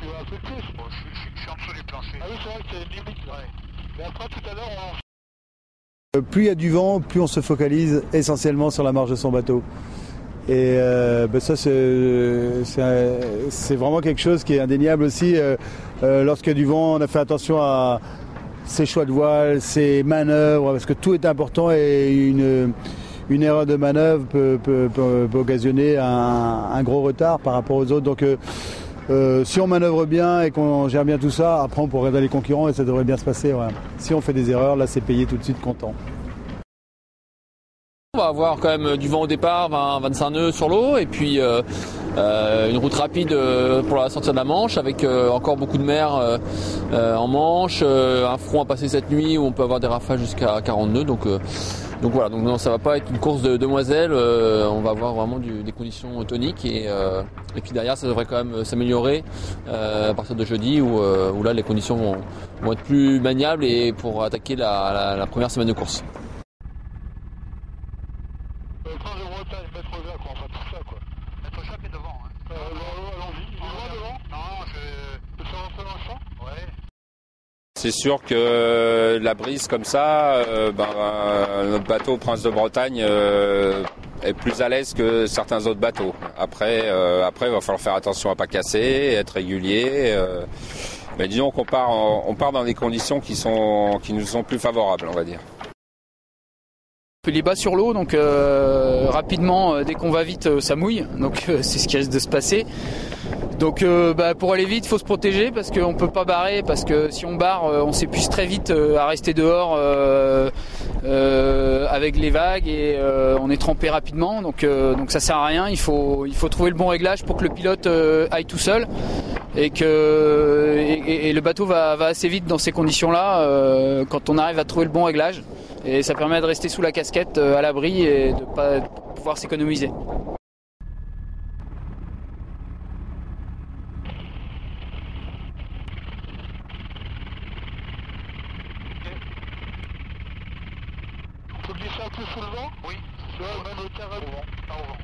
vas un peu plus. Bon, je suis en dessous du plancher. Ah oui, c'est vrai que c'est une limite là. Ouais. Mais après, tout à l'heure, Plus il y a du vent, plus on se focalise essentiellement sur la marche de son bateau. Et ça, c'est vraiment quelque chose qui est indéniable aussi. Lorsqu'il y a du vent, on a fait attention à ses choix de voile, ses manœuvres, parce que tout est important et une erreur de manœuvre peut occasionner un gros retard par rapport aux autres. Donc si on manœuvre bien et qu'on gère bien tout ça, après on pourrait regarder les concurrents et ça devrait bien se passer. Ouais. Si on fait des erreurs, là c'est payé tout de suite content. On va avoir quand même du vent au départ, 20-25 nœuds sur l'eau, et puis une route rapide pour la sortie de la Manche, avec encore beaucoup de mer en Manche, un front à passer cette nuit où on peut avoir des rafales jusqu'à 40 nœuds. Donc voilà, donc non, ça va pas être une course de demoiselles, on va avoir vraiment des conditions toniques, et puis derrière ça devrait quand même s'améliorer à partir de jeudi où là les conditions vont être plus maniables et pour attaquer la première semaine de course. Prince de Bretagne, Maître Jacques, enfin tout ça quoi. Maître Jacques est devant. Hein. Allons-y, il est loin devant. Non, Tu peux rentrer dans le champ? Ouais. C'est sûr que la brise comme ça, notre bateau Prince de Bretagne est plus à l'aise que certains autres bateaux. Après, il va falloir faire attention à pas casser, être régulier. Mais disons qu'on part dans des conditions qui nous sont plus favorables, on va dire. Les bas sur l'eau, donc rapidement, dès qu'on va vite, ça mouille, donc c'est ce qui risque de se passer. Donc pour aller vite, il faut se protéger parce qu'on peut pas barrer, parce que si on barre, on s'épuise très vite à rester dehors avec les vagues et on est trempé rapidement, donc ça sert à rien. Il faut trouver le bon réglage pour que le pilote aille tout seul et le bateau va assez vite dans ces conditions-là quand on arrive à trouver le bon réglage. Et ça permet de rester sous la casquette à l'abri et de pas pouvoir s'économiser. Tu peux glisser un peu sous le vent? Oui. Tu vois, même au terrain. Au vent.